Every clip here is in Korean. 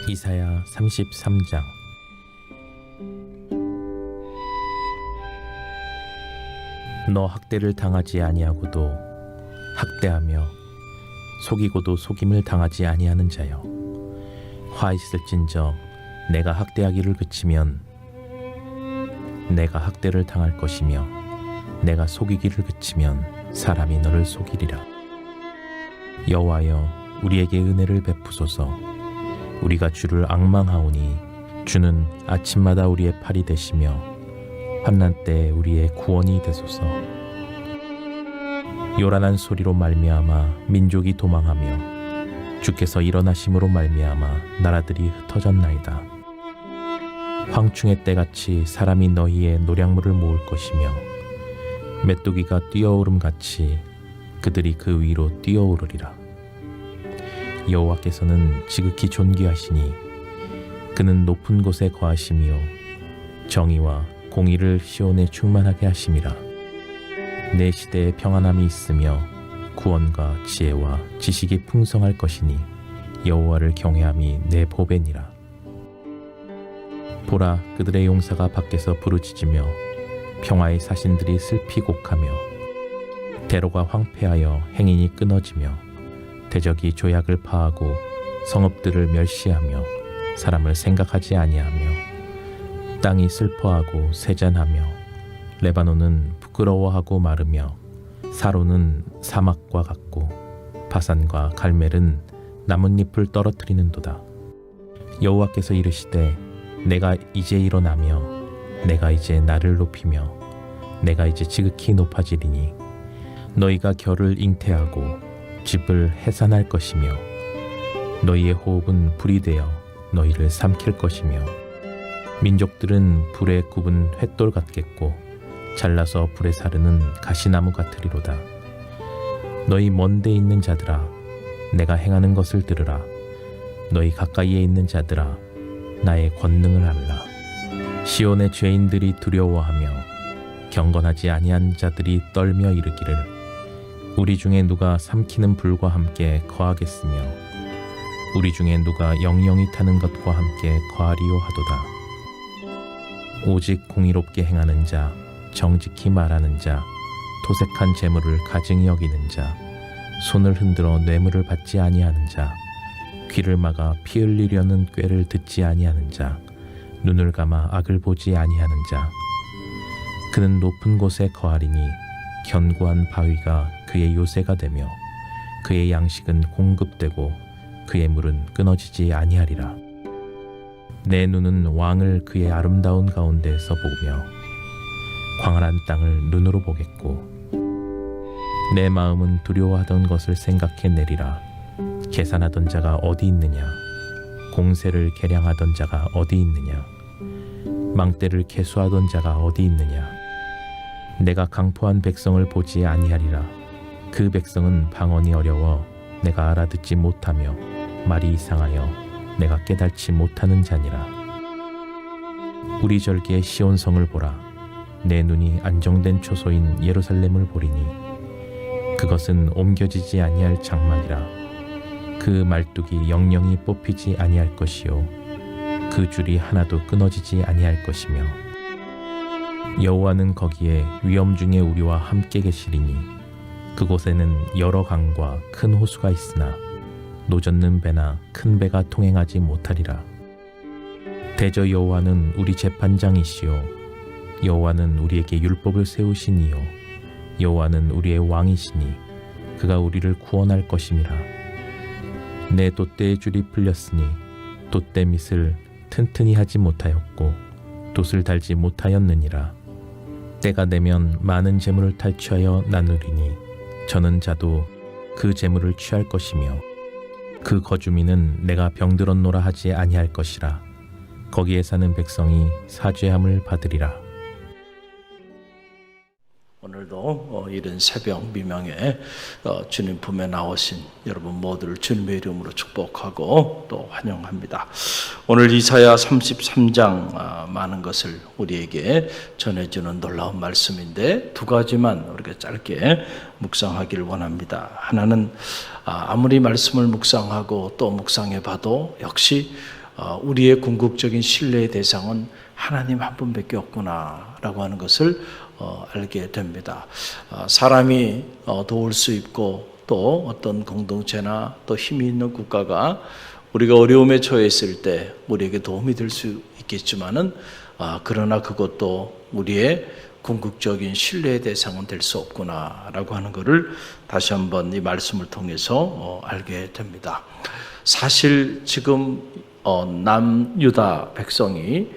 이사야 33장. 너 학대를 당하지 아니하고도 학대하며 속이고도 속임을 당하지 아니하는 자여, 화 있을진저 내가 학대하기를 그치면 내가 학대를 당할 것이며 내가 속이기를 그치면 사람이 너를 속이리라. 여호와여, 우리에게 은혜를 베푸소서. 우리가 주를 앙망하오니 주는 아침마다 우리의 팔이 되시며 환난 때에 우리의 구원이 되소서. 요란한 소리로 말미암아 민족이 도망하며 주께서 일어나심으로 말미암아 나라들이 흩어졌나이다. 황충의 때같이 사람이 너희의 노량물을 모을 것이며 메뚜기가 뛰어오름같이 그들이 그 위로 뛰어오르리라. 여호와께서는 지극히 존귀하시니 그는 높은 곳에 거하시며 정의와 공의를 시온에 충만하게 하심이라. 내 시대에 평안함이 있으며 구원과 지혜와 지식이 풍성할 것이니 여호와를 경외함이 내 보배니라. 보라, 그들의 용사가 밖에서 부르짖으며 평화의 사신들이 슬피 곡하며 대로가 황폐하여 행인이 끊어지며 대적이 조약을 파하고 성읍들을 멸시하며 사람을 생각하지 아니하며 땅이 슬퍼하고 세잔하며 레바논은 부끄러워하고 마르며 사로는 사막과 같고 바산과 갈멜은 나뭇잎을 떨어뜨리는도다. 여호와께서 이르시되 내가 이제 일어나며 내가 이제 나를 높이며 내가 이제 지극히 높아지리니 너희가 결을 잉태하고 집을 해산할 것이며 너희의 호흡은 불이 되어 너희를 삼킬 것이며 민족들은 불에 굽은 횃돌 같겠고 잘라서 불에 사르는 가시나무 같으리로다. 너희 먼데 있는 자들아, 내가 행하는 것을 들으라. 너희 가까이에 있는 자들아, 나의 권능을 알라. 시온의 죄인들이 두려워하며 경건하지 아니한 자들이 떨며 이르기를 우리 중에 누가 삼키는 불과 함께 거하겠으며 우리 중에 누가 영영이 타는 것과 함께 거하리요 하도다. 오직 공의롭게 행하는 자, 정직히 말하는 자, 토색한 재물을 가증히 여기는 자, 손을 흔들어 뇌물을 받지 아니하는 자, 귀를 막아 피 흘리려는 꾀를 듣지 아니하는 자, 눈을 감아 악을 보지 아니하는 자. 그는 높은 곳에 거하리니 견고한 바위가 그의 요새가 되며 그의 양식은 공급되고 그의 물은 끊어지지 아니하리라. 내 눈은 왕을 그의 아름다운 가운데에서 보며 광활한 땅을 눈으로 보겠고 내 마음은 두려워하던 것을 생각해 내리라. 계산하던 자가 어디 있느냐? 공세를 계량하던 자가 어디 있느냐? 망대를 계수하던 자가 어디 있느냐? 내가 강포한 백성을 보지 아니하리라. 그 백성은 방언이 어려워 내가 알아듣지 못하며 말이 이상하여 내가 깨달지 못하는 자니라. 우리 절기의 시온성을 보라. 내 눈이 안정된 초소인 예루살렘을 보리니 그것은 옮겨지지 아니할 장막이라. 그 말뚝이 영영이 뽑히지 아니할 것이요 그 줄이 하나도 끊어지지 아니할 것이며 여호와는 거기에 위엄 중에 우리와 함께 계시리니 그곳에는 여러 강과 큰 호수가 있으나 노젓는 배나 큰 배가 통행하지 못하리라. 대저 여호와는 우리 재판장이시요 여호와는 우리에게 율법을 세우시니요 여호와는 우리의 왕이시니 그가 우리를 구원할 것임이라. 내 돛대의 줄이 풀렸으니 돛대 밑을 튼튼히 하지 못하였고 돛을 달지 못하였느니라. 때가 되면 많은 재물을 탈취하여 나누리니 저는 자도 그 재물을 취할 것이며 그 거주민은 내가 병들었노라 하지 아니할 것이라. 거기에 사는 백성이 사죄함을 받으리라. 오늘도 이른 새벽 미명에 주님 품에 나오신 여러분 모두를 주님의 이름으로 축복하고 또 환영합니다. 오늘 이사야 33장 많은 것을 우리에게 전해주는 놀라운 말씀인데 두 가지만 우리가 짧게 묵상하기를 원합니다. 하나는 아무리 말씀을 묵상하고 또 묵상해 봐도 역시 우리의 궁극적인 신뢰의 대상은 하나님 한 분밖에 없구나라고 하는 것을 알게 됩니다. 사람이 도울 수 있고 또 어떤 공동체나 또 힘이 있는 국가가 우리가 어려움에 처했을 때 우리에게 도움이 될 수 있겠지만은 그러나 그것도 우리의 궁극적인 신뢰의 대상은 될 수 없구나라고 하는 것을 다시 한번 이 말씀을 통해서 알게 됩니다. 사실 지금 남유다 백성이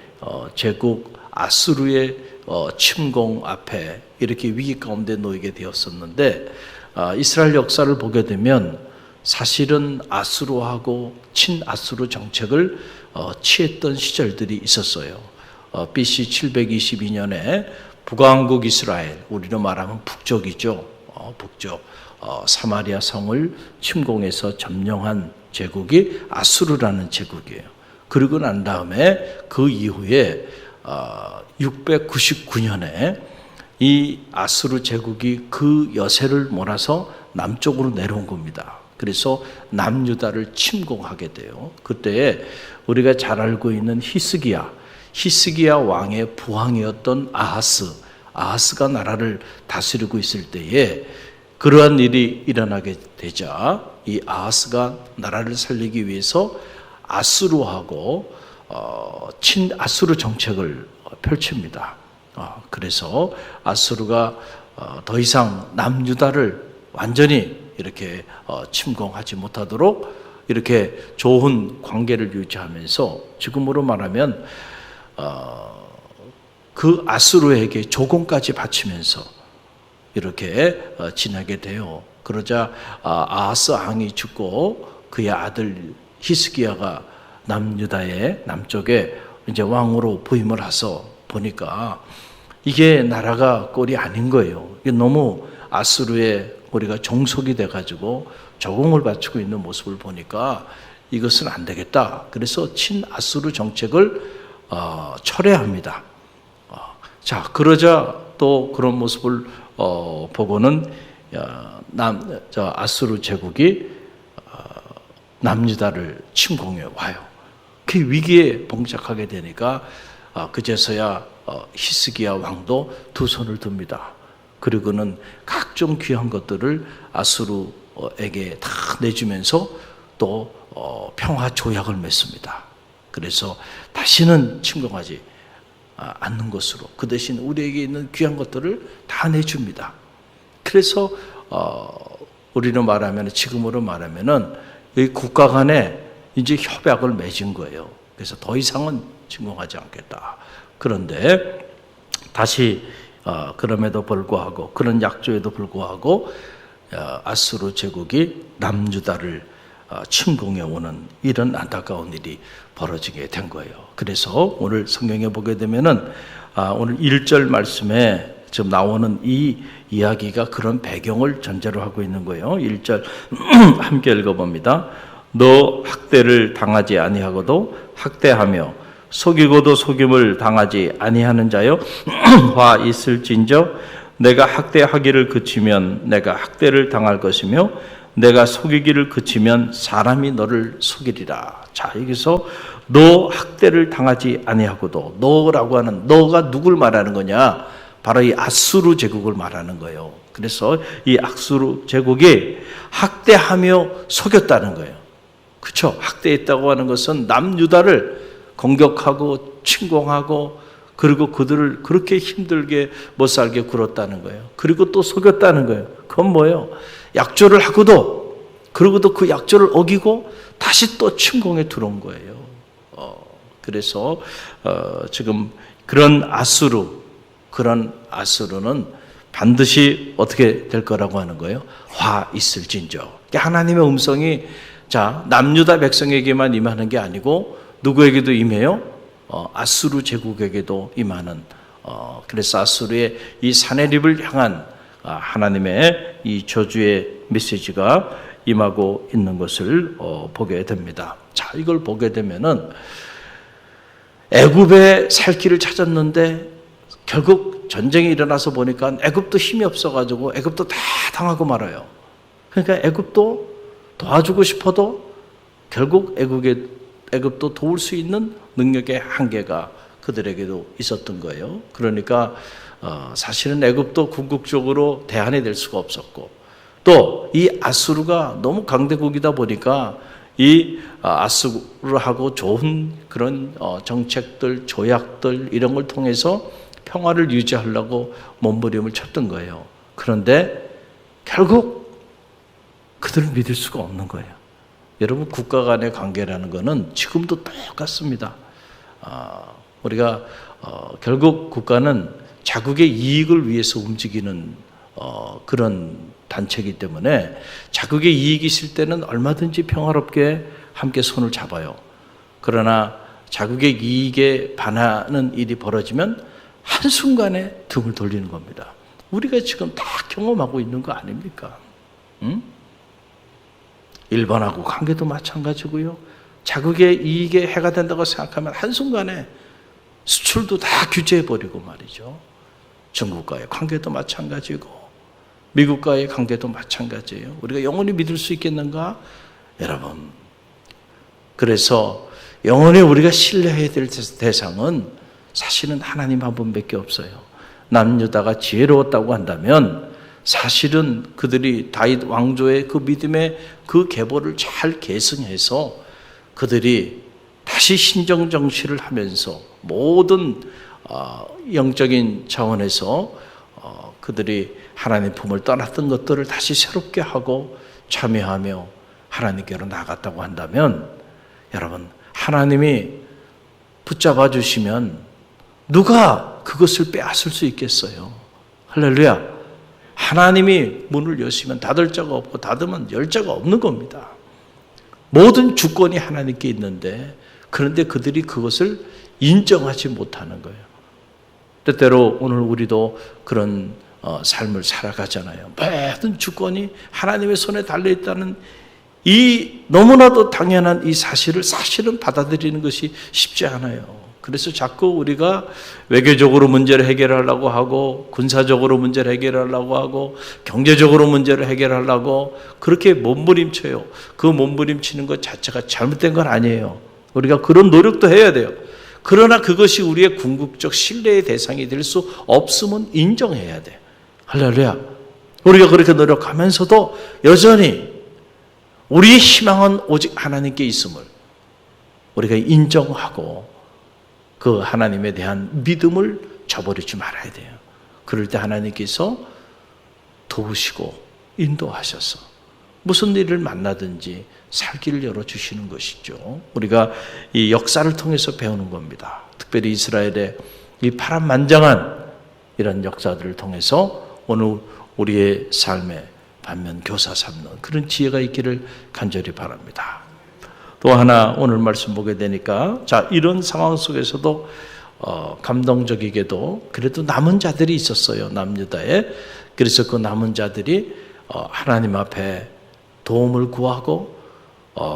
제국 아수르의 침공 앞에 이렇게 위기 가운데 놓이게 되었었는데 이스라엘 역사를 보게 되면 사실은 아수르하고 친아수르 정책을 취했던 시절들이 있었어요. BC 722년에 북왕국 이스라엘, 우리로 말하면 북쪽이죠. 북쪽 사마리아 성을 침공해서 점령한 제국이 아수르라는 제국이에요. 그러고 난 다음에 그 이후에 699년에 이 아수르 제국이 그 여세를 몰아서 남쪽으로 내려온 겁니다. 그래서 남유다를 침공하게 돼요. 그때 우리가 잘 알고 있는 히스기야 왕의 부왕이었던 아하스가 나라를 다스리고 있을 때에 그러한 일이 일어나게 되자 이 아하스가 나라를 살리기 위해서 아수르하고 친아수르 정책을 펼칩니다. 그래서 아수르가 더 이상 남유다를 완전히 이렇게 침공하지 못하도록 이렇게 좋은 관계를 유지하면서 지금으로 말하면 그 아수르에게 조공까지 바치면서 이렇게 지내게 돼요. 그러자 아하스 왕이 죽고 그의 아들 히스기야가 남유다의 남쪽에 이제 왕으로 부임을 해서 보니까 이게 나라가 꼴이 아닌 거예요. 이게 너무 아수르에 우리가 종속이 돼가지고 조공을 바치고 있는 모습을 보니까 이것은 안 되겠다. 그래서 친아수르 정책을 철회합니다. 자, 그러자 또 그런 모습을 보고는 아수르 제국이 남유다를 침공해 와요. 그 위기에 봉착하게 되니까 그제서야 히스기야 왕도 두 손을 듭니다. 그리고는 각종 귀한 것들을 아수르에게 다 내주면서 또 평화 조약을 맺습니다. 그래서 다시는 침공하지 않는 것으로 그 대신 우리에게 있는 귀한 것들을 다 내줍니다. 그래서 우리는 말하면 지금으로 말하면은 이 국가 간에 이제 협약을 맺은 거예요. 그래서 더 이상은 침공하지 않겠다. 그런데 다시 그럼에도 불구하고 그런 약조에도 불구하고 아수르 제국이 남유다를 침공해 오는 이런 안타까운 일이 벌어지게 된 거예요. 그래서 오늘 성경에 보게 되면은 오늘 1절 말씀에 지금 나오는 이 이야기가 그런 배경을 전제로 하고 있는 거예요. 1절 함께 읽어봅니다. 너 학대를 당하지 아니하고도 학대하며 속이고도 속임을 당하지 아니하는 자여 화 있을진저 내가 학대하기를 그치면 내가 학대를 당할 것이며 내가 속이기를 그치면 사람이 너를 속이리라. 자, 여기서 너 학대를 당하지 아니하고도 너라고 하는 너가 누굴 말하는 거냐? 바로 이 아수르 제국을 말하는 거예요. 그래서 이 아수르 제국이 학대하며 속였다는 거예요. 그렇죠? 학대했다고 하는 것은 남유다를 공격하고 침공하고 그리고 그들을 그렇게 힘들게 못 살게 굴었다는 거예요. 그리고 또 속였다는 거예요. 그건 뭐예요? 약조를 하고도 그러고도 그 약조를 어기고 다시 또 침공에 들어온 거예요. 그래서 지금 그런 아수르는 반드시 어떻게 될 거라고 하는 거예요? 화 있을진저. 하나님의 음성이 자 남유다 백성에게만 임하는 게 아니고 누구에게도 임해요? 아수르 제국에게도 임하는. 그래서 아수르의 이 사내립을 향한 하나님의 이 저주의 메시지가 임하고 있는 것을 보게 됩니다. 자, 이걸 보게 되면은 애굽에 살 길을 찾았는데 결국 전쟁이 일어나서 보니까 애굽도 힘이 없어가지고 애굽도 다 당하고 말아요. 그러니까 애굽도 도와주고 싶어도 결국 애굽에 애굽도 도울 수 있는 능력의 한계가 그들에게도 있었던 거예요. 그러니까 사실은 애굽도 궁극적으로 대안이 될 수가 없었고, 또 이 아수르가 너무 강대국이다 보니까 이 아수르하고 좋은 그런 정책들, 조약들 이런 걸 통해서 평화를 유지하려고 몸부림을 쳤던 거예요. 그런데 결국 그들을 믿을 수가 없는 거예요. 여러분, 국가 간의 관계라는 것은 지금도 똑같습니다. 우리가 결국 국가는 자국의 이익을 위해서 움직이는 그런 단체이기 때문에 자국의 이익이 있을 때는 얼마든지 평화롭게 함께 손을 잡아요. 그러나 자국의 이익에 반하는 일이 벌어지면 한순간에 등을 돌리는 겁니다. 우리가 지금 다 경험하고 있는 거 아닙니까? 응? 일본하고 관계도 마찬가지고요. 자국의 이익에 해가 된다고 생각하면 한순간에 수출도 다 규제해버리고 말이죠. 중국과의 관계도 마찬가지고 미국과의 관계도 마찬가지예요. 우리가 영원히 믿을 수 있겠는가? 여러분, 그래서 영원히 우리가 신뢰해야 될 대상은 사실은 하나님 한 분밖에 없어요. 남유다가 지혜로웠다고 한다면 사실은 그들이 다윗 왕조의 그 믿음의 그 계보를 잘 계승해서 그들이 다시 신정정치를 하면서 모든 영적인 차원에서 그들이 하나님 품을 떠났던 것들을 다시 새롭게 하고 참여하며 하나님께로 나갔다고 한다면, 여러분, 하나님이 붙잡아 주시면 누가 그것을 빼앗을 수 있겠어요? 할렐루야. 하나님이 문을 여시면 닫을 자가 없고 닫으면 열 자가 없는 겁니다. 모든 주권이 하나님께 있는데, 그런데 그들이 그것을 인정하지 못하는 거예요. 때때로 오늘 우리도 그런 삶을 살아가잖아요. 모든 주권이 하나님의 손에 달려있다는 이 너무나도 당연한 이 사실을 사실은 받아들이는 것이 쉽지 않아요. 그래서 자꾸 우리가 외교적으로 문제를 해결하려고 하고 군사적으로 문제를 해결하려고 하고 경제적으로 문제를 해결하려고 그렇게 몸부림쳐요. 그 몸부림치는 것 자체가 잘못된 건 아니에요. 우리가 그런 노력도 해야 돼요. 그러나 그것이 우리의 궁극적 신뢰의 대상이 될 수 없음은 인정해야 돼. 할렐루야. 우리가 그렇게 노력하면서도 여전히 우리의 희망은 오직 하나님께 있음을 우리가 인정하고 그 하나님에 대한 믿음을 저버리지 말아야 돼요. 그럴 때 하나님께서 도우시고 인도하셔서 무슨 일을 만나든지 살 길을 열어주시는 것이죠. 우리가 이 역사를 통해서 배우는 겁니다. 특별히 이스라엘의 이 파란만장한 이런 역사들을 통해서 오늘 우리의 삶에 반면 교사 삼는 그런 지혜가 있기를 간절히 바랍니다. 또 하나 오늘 말씀 보게 되니까 이런 상황 속에서도 감동적이게도 그래도 남은 자들이 있었어요. 남유다에. 그래서 그 남은 자들이 하나님 앞에 도움을 구하고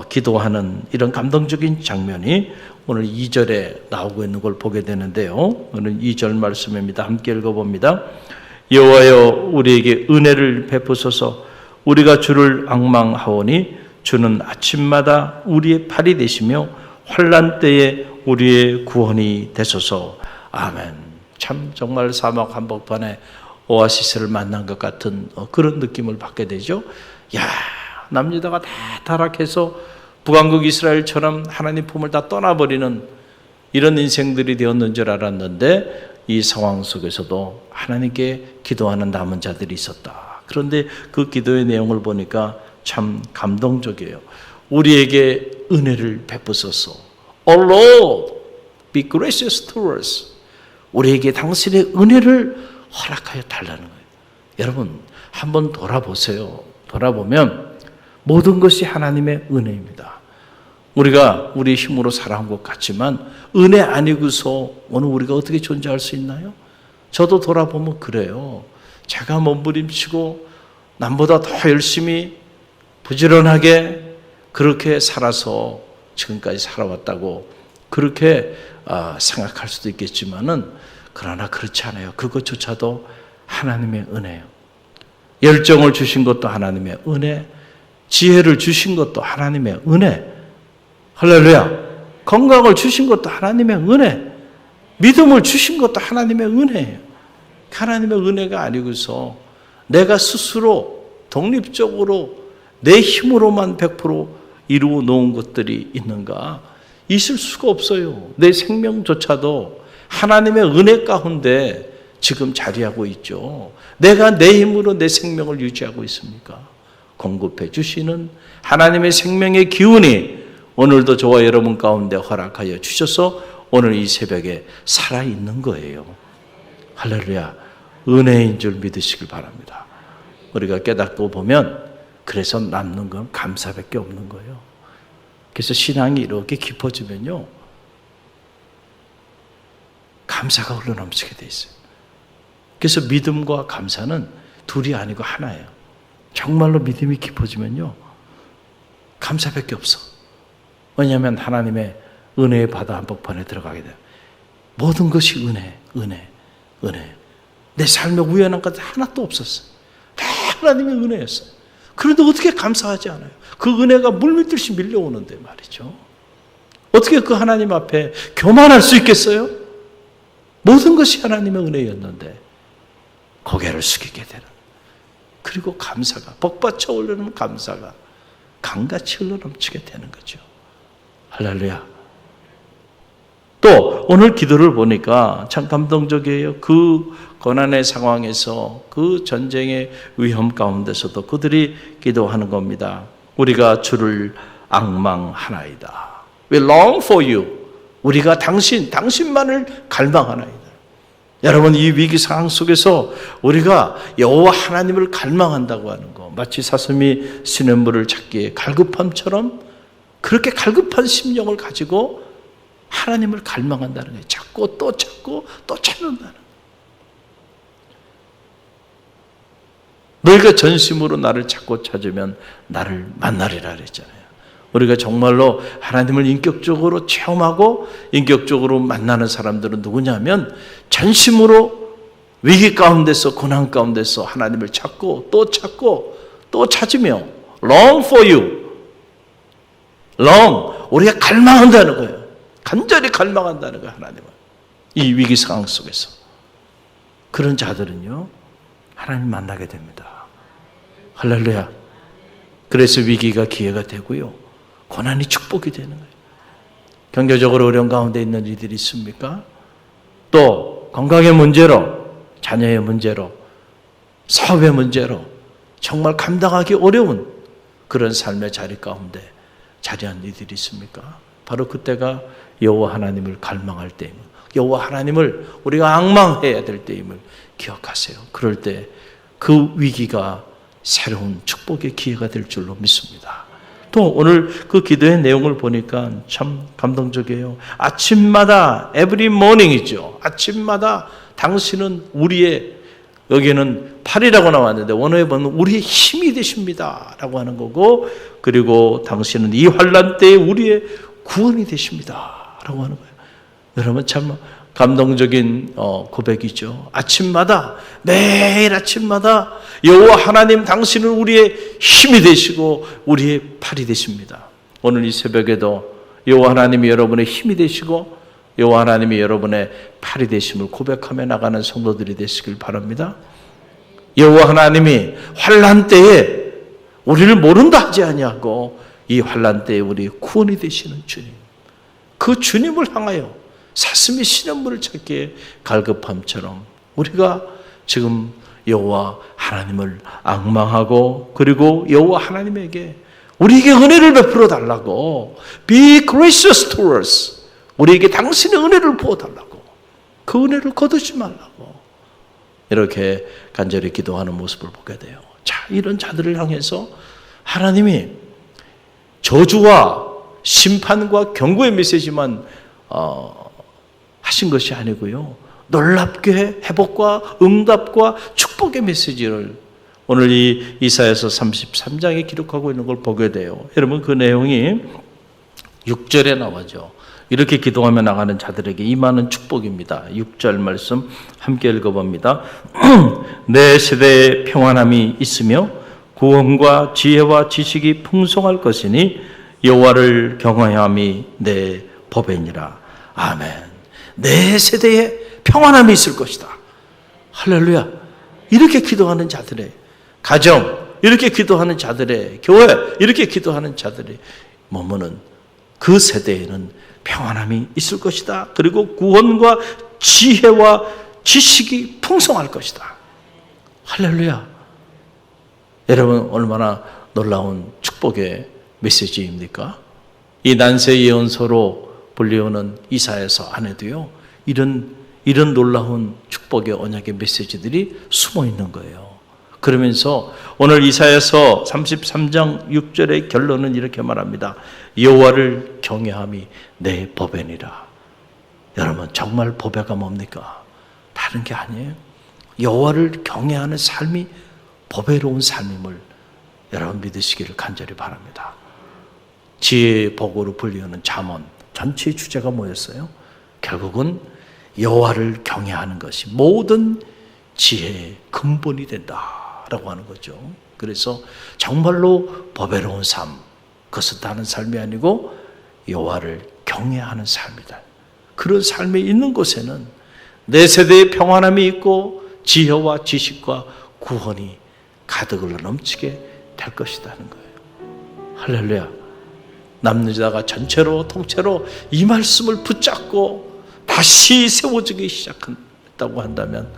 기도하는 이런 감동적인 장면이 오늘 2절에 나오고 있는 걸 보게 되는데요. 오늘 2절 말씀입니다. 함께 읽어봅니다. 여호와여 우리에게 은혜를 베푸소서. 우리가 주를 앙망하오니 주는 아침마다 우리의 팔이 되시며 환난 때에 우리의 구원이 되소서. 아멘. 참 정말 사막 한복판에 오아시스를 만난 것 같은 그런 느낌을 받게 되죠. 야, 남유다가 다 타락해서 북왕국 이스라엘처럼 하나님 품을 다 떠나버리는 이런 인생들이 되었는 줄 알았는데 이 상황 속에서도 하나님께 기도하는 남은 자들이 있었다. 그런데 그 기도의 내용을 보니까 참 감동적이에요. 우리에게 은혜를 베푸소서. O Lord, be gracious to us. 우리에게 당신의 은혜를 허락하여 달라는 거예요. 여러분, 한번 돌아보세요. 돌아보면 모든 것이 하나님의 은혜입니다. 우리가 우리 힘으로 살아온 것 같지만 은혜 아니고서 오늘 우리가 어떻게 존재할 수 있나요? 저도 돌아보면 그래요. 제가 몸부림치고 남보다 더 열심히 부지런하게 그렇게 살아서 지금까지 살아왔다고 그렇게 생각할 수도 있겠지만은 그러나 그렇지 않아요. 그것조차도 하나님의 은혜예요. 열정을 주신 것도 하나님의 은혜, 지혜를 주신 것도 하나님의 은혜. 할렐루야. 건강을 주신 것도 하나님의 은혜, 믿음을 주신 것도 하나님의 은혜예요. 하나님의 은혜가 아니고서 내가 스스로 독립적으로 내 힘으로만 100% 이루어 놓은 것들이 있는가? 있을 수가 없어요. 내 생명조차도 하나님의 은혜 가운데 지금 자리하고 있죠. 내가 내 힘으로 내 생명을 유지하고 있습니까? 공급해 주시는 하나님의 생명의 기운이 오늘도 저와 여러분 가운데 허락하여 주셔서 오늘 이 새벽에 살아있는 거예요. 할렐루야. 은혜인 줄 믿으시길 바랍니다. 우리가 깨닫고 보면 그래서 남는 건 감사밖에 없는 거예요. 그래서 신앙이 이렇게 깊어지면요, 감사가 흘러넘치게 돼 있어요. 그래서 믿음과 감사는 둘이 아니고 하나예요. 정말로 믿음이 깊어지면요, 감사밖에 없어. 왜냐하면 하나님의 은혜의 바다 한복판에 들어가게 돼요. 모든 것이 은혜. 내 삶에 우연한 것 하나도 없었어요. 다 하나님의 은혜였어요. 그런데 어떻게 감사하지 않아요? 그 은혜가 물밀듯이 밀려오는데 말이죠. 어떻게 그 하나님 앞에 교만할 수 있겠어요? 모든 것이 하나님의 은혜였는데 고개를 숙이게 되는, 그리고 감사가, 복받쳐 오르는 감사가 강같이 흘러넘치게 되는 거죠. 할렐루야. 또 오늘 기도를 보니까 참 감동적이에요. 그 고난의 상황에서, 그 전쟁의 위험 가운데서도 그들이 기도하는 겁니다. 우리가 주를 앙망하나이다. We long for you. 우리가 당신만을 갈망하나이다. 여러분, 이 위기 상황 속에서 우리가 여호와 하나님을 갈망한다고 하는 거, 마치 사슴이 시냇물을 찾기에 갈급함처럼 그렇게 갈급한 심령을 가지고 하나님을 갈망한다는 거예요. 찾고 또 찾는다는 거예요. 너희가 전심으로 나를 찾고 찾으면 나를 만나리라 그랬잖아요. 우리가 정말로 하나님을 인격적으로 체험하고 인격적으로 만나는 사람들은 누구냐면, 전심으로 위기 가운데서, 고난 가운데서 하나님을 찾고 또 찾으며 long for you. long, 우리가 갈망한다는 거예요. 간절히 갈망한다는 거예요, 하나님을. 이 위기 상황 속에서. 그런 자들은요, 하나님 만나게 됩니다. 할렐루야. 그래서 위기가 기회가 되고요, 고난이 축복이 되는 거예요. 경제적으로 어려운 가운데 있는 이들이 있습니까? 또 건강의 문제로, 자녀의 문제로, 사업의 문제로 정말 감당하기 어려운 그런 삶의 자리 가운데 자리한 이들이 있습니까? 바로 그때가 여호와 하나님을 갈망할 때입니다. 여호와 하나님을 우리가 앙망해야 될 때임을 기억하세요. 그럴 때 그 위기가 새로운 축복의 기회가 될 줄로 믿습니다. 또 오늘 그 기도의 내용을 보니까 참 감동적이에요. 아침마다 every morning이죠. 아침마다 당신은 우리의, 여기는 팔이라고 나왔는데 원어에 보면 우리의 힘이 되십니다 라고 하는 거고, 그리고 당신은 이 환난 때에 우리의 구원이 되십니다 라고 하는 거예요. 여러분, 참 감동적인 고백이죠. 아침마다, 매일 아침마다 여호와 하나님 당신은 우리의 힘이 되시고 우리의 팔이 되십니다. 오늘 이 새벽에도 여호와 하나님이 여러분의 힘이 되시고 여호와 하나님이 여러분의 팔이 되심을 고백하며 나가는 성도들이 되시길 바랍니다. 여호와 하나님이 환난 때에 우리를 모른다 하지 아니하고 이 환난 때에 우리 구원이 되시는 주님, 그 주님을 향하여 사슴이 시냇물을 찾기에 갈급함처럼 우리가 지금 여호와 하나님을 앙망하고, 그리고 여호와 하나님에게 우리에게 은혜를 베풀어 달라고, be gracious to us, 우리에게 당신의 은혜를 부어 달라고, 그 은혜를 거두지 말라고 이렇게 간절히 기도하는 모습을 보게 돼요. 자, 이런 자들을 향해서 하나님이 저주와 심판과 경고의 메시지만 하신 것이 아니고요, 놀랍게 회복과 응답과 축복의 메시지를 오늘 이 이사야서 33장에 기록하고 있는 걸 보게 돼요. 여러분, 그 내용이 6절에 나오죠. 이렇게 기도하며 나가는 자들에게 임하는 축복입니다. 6절 말씀 함께 읽어봅니다. 내 세대에 평안함이 있으며 구원과 지혜와 지식이 풍성할 것이니 여호와를 경외함이 내 법이니라. 아멘. 내 세대에 평안함이 있을 것이다. 할렐루야. 이렇게 기도하는 자들의 가정, 이렇게 기도하는 자들의 교회, 이렇게 기도하는 자들의 머무는 그 세대에는 평안함이 있을 것이다. 그리고 구원과 지혜와 지식이 풍성할 것이다. 할렐루야. 여러분, 얼마나 놀라운 축복의 메시지입니까? 이 난세 예언서로 불리우는 이사야서 안에도요, 이런 놀라운 축복의 언약의 메시지들이 숨어 있는 거예요. 그러면서 오늘 이사야서 33장 6절의 결론은 이렇게 말합니다. 여호와를 경외함이 내 법이니라. 여러분, 정말 법배가 뭡니까? 다른 게 아니에요. 여호와를 경외하는 삶이 법애로운 삶임을 여러분 믿으시기를 간절히 바랍니다. 지혜의 복으로 불리우는 잠언 전체의 주제가 뭐였어요? 결국은 여호와를 경외하는 것이 모든 지혜의 근본이 된다라고 하는 거죠. 그래서 정말로 법애로운 삶, 그것은 다른 삶이 아니고 여호와를 경외하는 삶이다. 그런 삶이 있는 곳에는 내 세대의 평안함이 있고 지혜와 지식과 구원이 가득을 넘치게 될 것이라는 거예요. 할렐루야. 남는 자가 전체로 통째로 이 말씀을 붙잡고 다시 세워지기 시작했다고 한다면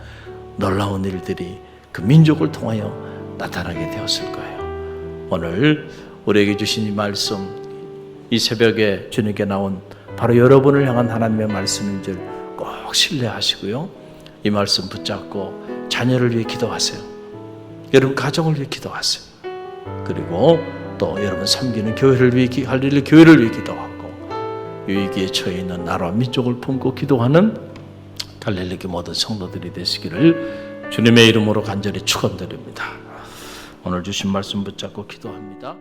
놀라운 일들이 그 민족을 통하여 나타나게 되었을 거예요. 오늘 우리에게 주신 이 말씀, 이 새벽에 주님께 나온 바로 여러분을 향한 하나님의 말씀인 줄 꼭 신뢰하시고요. 이 말씀 붙잡고 자녀를 위해 기도하세요. 여러분 가정을 위해 기도하세요. 그리고 또 여러분 섬기는 교회를 위해 할 일을 교회를 위해 기도하고 위기에 처해 있는 나라와 민족을 품고 기도하는 갈릴리 모든 성도들이 되시기를 주님의 이름으로 간절히 축원드립니다. 오늘 주신 말씀 붙잡고 기도합니다.